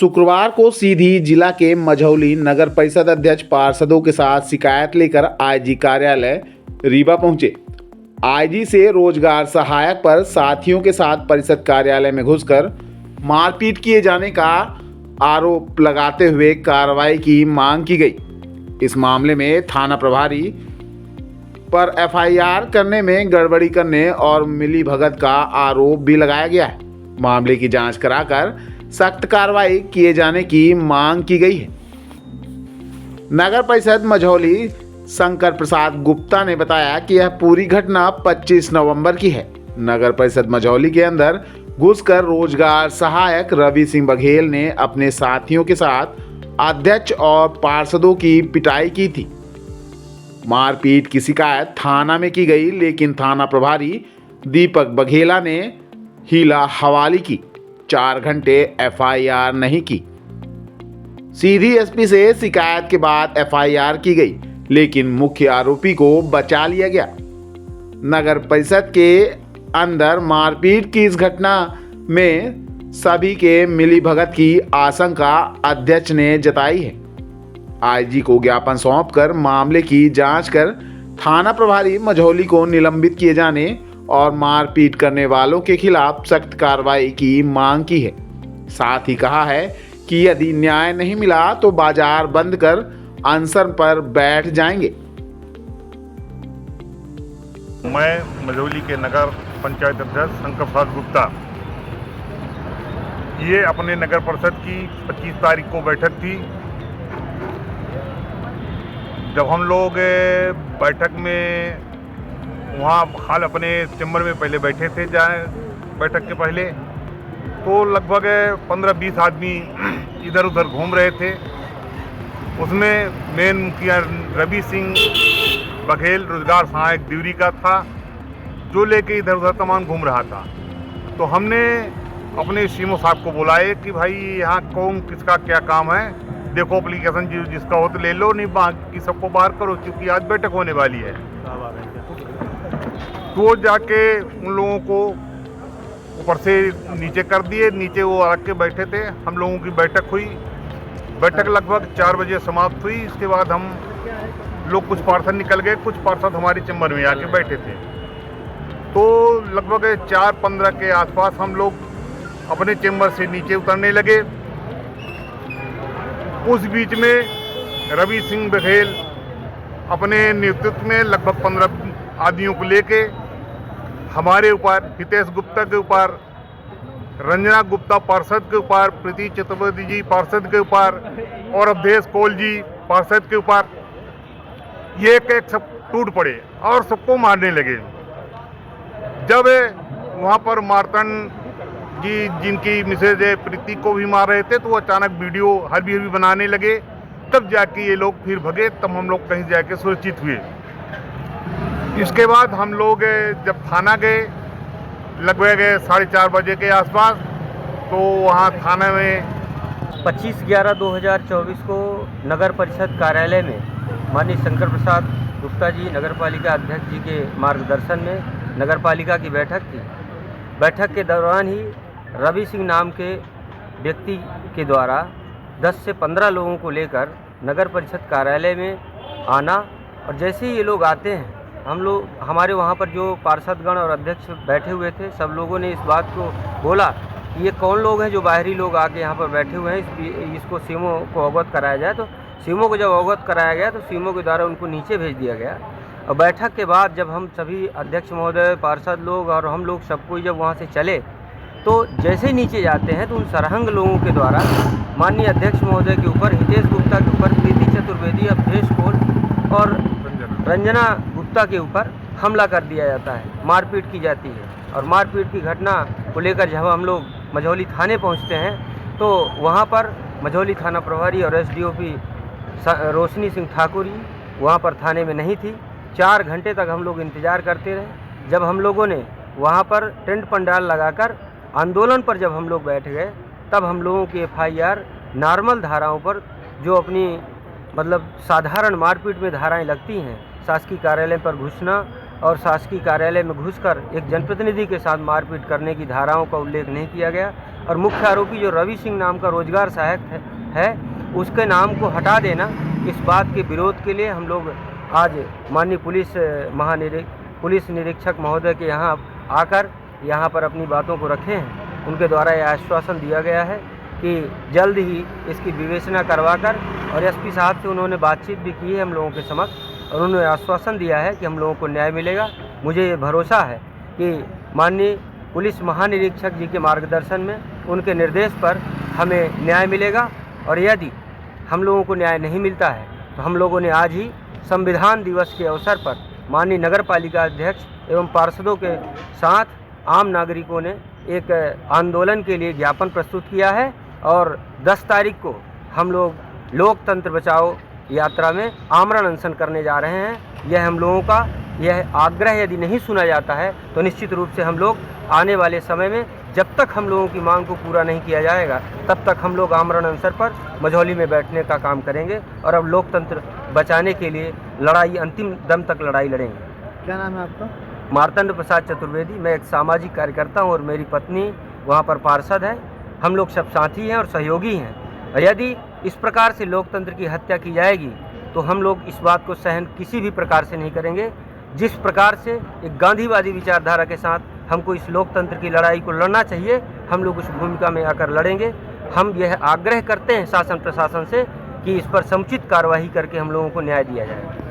शुक्रवार को सीधी जिला के मझौली नगर परिषद अध्यक्ष पार्षदों के साथ शिकायत लेकर आईजी कार्यालय रीवा पहुंचे। आईजी से रोजगार सहायक पर साथियों के साथ परिषद कार्यालय में घुसकर मारपीट किए जाने का आरोप लगाते हुए कार्रवाई की मांग की गई। इस मामले में थाना प्रभारी पर एफआईआर करने में गड़बड़ी करने और मिलीभगत का आरोप भी लगाया गया है। मामले की जांच कराकर सख्त कार्रवाई किए जाने की मांग की गई है। नगर परिषद मझौली शंकर प्रसाद गुप्ता ने बताया कि यह पूरी घटना 25 नवंबर की है। नगर परिषद मझौली के अंदर घुसकर रोजगार सहायक रवि सिंह बघेल ने अपने साथियों के साथ अध्यक्ष और पार्षदों की पिटाई की थी। मारपीट की शिकायत थाना में की गई, लेकिन थाना प्रभारी दीपक बघेला ने हीला हवाली की। 4 घंटे एफआईआर नहीं की। सीधी एसपी से शिकायत के बाद एफआईआर की गई, लेकिन मुख्य आरोपी को बचा लिया गया। नगर परिषद के अंदर मारपीट की इस घटना में सभी के मिलीभगत की आशंका अध्यक्ष ने जताई है। आईजी को ज्ञापन सौंपकर मामले की जांच कर थाना प्रभारी मझौली को निलंबित किए जाने और मारपीट करने वालों के खिलाफ सख्त कार्रवाई की मांग की है। साथ ही कहा है कि यदि न्याय नहीं मिला तो बाजार बंद कर अनशन पर बैठ जाएंगे। मैं मझौली के नगर पंचायत अध्यक्ष शंकर प्रसाद गुप्ता। ये अपने नगर परिषद की 25 तारीख को बैठक थी। जब हम लोग बैठक में वहाँ हाल अपने चैम्बर में पहले बैठे थे, बैठक के पहले तो लगभग 15-20 आदमी इधर उधर घूम रहे थे। उसमें मेन मुखिया रवि सिंह बघेल रोजगार सहायक दिवरी का था, जो लेके इधर उधर तमाम घूम रहा था। तो हमने अपने सीमो साहब को बुलाए कि भाई यहाँ कौन किसका क्या काम है, देखो एप्लीकेशन जिसका हो तो ले लो, नहीं बाकी सबको बाहर करो, क्योंकि आज बैठक होने वाली है। तो जाके उन लोगों को ऊपर से नीचे कर दिए। नीचे वो रख के बैठे थे। हम लोगों की बैठक हुई। बैठक लगभग 4 बजे समाप्त हुई। इसके बाद हम लोग कुछ पार्षद निकल गए, कुछ पार्षद हमारे चैम्बर में आके बैठे थे। तो लगभग 4:15 के आसपास हम लोग अपने चैम्बर से नीचे उतरने लगे। उस बीच में रवि सिंह बघेल अपने नेतृत्व में लगभग 15 आदमियों को लेके हमारे ऊपर, हितेश गुप्ता के ऊपर, रंजना गुप्ता पार्षद के ऊपर, प्रीति चतुर्वेदी जी पार्षद के ऊपर और अवधेश कौल जी पार्षद के ऊपर ये एक सब टूट पड़े और सबको मारने लगे। जब वहाँ पर मार्तन जी, जिनकी मिसेज प्रीति को भी मार रहे थे, तो वो अचानक वीडियो हरबी बनाने लगे। तब जाके ये लोग फिर भगे। तब हम लोग कहीं जाके सुरक्षित हुए। इसके बाद हम लोग जब थाना गए लगभग 4:30 बजे के आसपास, तो वहाँ थाना में 25/11/2024 को नगर परिषद कार्यालय में माननीय शंकर प्रसाद गुप्ता जी नगर पालिका अध्यक्ष जी के मार्गदर्शन में नगर पालिका की बैठक थी। बैठक के दौरान ही रवि सिंह नाम के व्यक्ति के द्वारा 10 से 15 लोगों को लेकर नगर परिषद कार्यालय में आना, और जैसे ही ये लोग आते हैं, हम लोग, हमारे वहाँ पर जो पार्षदगण और अध्यक्ष बैठे हुए थे, सब लोगों ने इस बात को बोला कि ये कौन लोग हैं जो बाहरी लोग आके यहाँ पर बैठे हुए हैं, इसको सीमो को अवगत कराया जाए। तो सीमो को जब अवगत कराया गया तो सीमो के द्वारा उनको नीचे भेज दिया गया। और बैठक के बाद जब हम सभी अध्यक्ष महोदय, पार्षद लोग और हम लोग सब कोई जब वहाँ से चले, तो जैसे ही नीचे जाते हैं तो उन सरहंग लोगों के द्वारा माननीय अध्यक्ष महोदय के ऊपर, हितेश गुप्ता के ऊपर, प्रीति चतुर्वेदी, अवधेश कौल और रंजना गुप्ता के ऊपर हमला कर दिया जाता है, मारपीट की जाती है। और मारपीट की घटना को लेकर जब हम लोग मझौली थाने पहुंचते हैं, तो वहां पर मझौली थाना प्रभारी और एसडीओपी रोशनी सिंह ठाकुर जी वहां पर थाने में नहीं थी। 4 घंटे तक हम लोग इंतज़ार करते रहे। जब हम लोगों ने वहां पर टेंट पंडाल लगाकर आंदोलन पर जब हम लोग बैठ गए, तब हम लोगों की एफआईआर नॉर्मल धाराओं पर, जो अपनी मतलब साधारण मारपीट में धाराएं लगती हैं, शासकीय कार्यालय पर घुसना और शासकीय कार्यालय में घुसकर एक जनप्रतिनिधि के साथ मारपीट करने की धाराओं का उल्लेख नहीं किया गया। और मुख्य आरोपी जो रवि सिंह नाम का रोजगार सहायक है उसके नाम को हटा देना, इस बात के विरोध के लिए हम लोग आज माननीय पुलिस निरीक्षक महोदय के यहाँ आकर यहाँ पर अपनी बातों को रखे हैं। उनके द्वारा यह आश्वासन दिया गया है कि जल्द ही इसकी विवेचना करवाकर, और एसपी साहब से उन्होंने बातचीत भी की है हम लोगों के समक्ष, और उन्होंने आश्वासन दिया है कि हम लोगों को न्याय मिलेगा। मुझे ये भरोसा है कि माननीय पुलिस महानिरीक्षक जी के मार्गदर्शन में, उनके निर्देश पर हमें न्याय मिलेगा। और यदि हम लोगों को न्याय नहीं मिलता है तो हम लोगों ने आज ही संविधान दिवस के अवसर पर माननीय नगर पालिका अध्यक्ष एवं पार्षदों के साथ आम नागरिकों ने एक आंदोलन के लिए ज्ञापन प्रस्तुत किया है, और 10 तारीख को हम लोग लोकतंत्र बचाओ यात्रा में आमरण अनशन करने जा रहे हैं। यह हम लोगों का यह आग्रह यदि नहीं सुना जाता है तो निश्चित रूप से हम लोग आने वाले समय में, जब तक हम लोगों की मांग को पूरा नहीं किया जाएगा, तब तक हम लोग आमरण अनशन पर मझौली में बैठने का काम करेंगे और अब लोकतंत्र बचाने के लिए लड़ाई, अंतिम दम तक लड़ाई लड़ेंगे। क्या नाम है आपका? मार्तंड प्रसाद चतुर्वेदी। मैं एक सामाजिक कार्यकर्ता हूँ और मेरी पत्नी वहाँ पर पार्षद है। हम लोग सब साथी हैं और सहयोगी हैं। और यदि इस प्रकार से लोकतंत्र की हत्या की जाएगी तो हम लोग इस बात को सहन किसी भी प्रकार से नहीं करेंगे। जिस प्रकार से एक गांधीवादी विचारधारा के साथ हमको इस लोकतंत्र की लड़ाई को लड़ना चाहिए, हम लोग उस भूमिका में आकर लड़ेंगे। हम यह आग्रह करते हैं शासन प्रशासन से कि इस पर समुचित कार्रवाई करके हम लोगों को न्याय दिया जाए।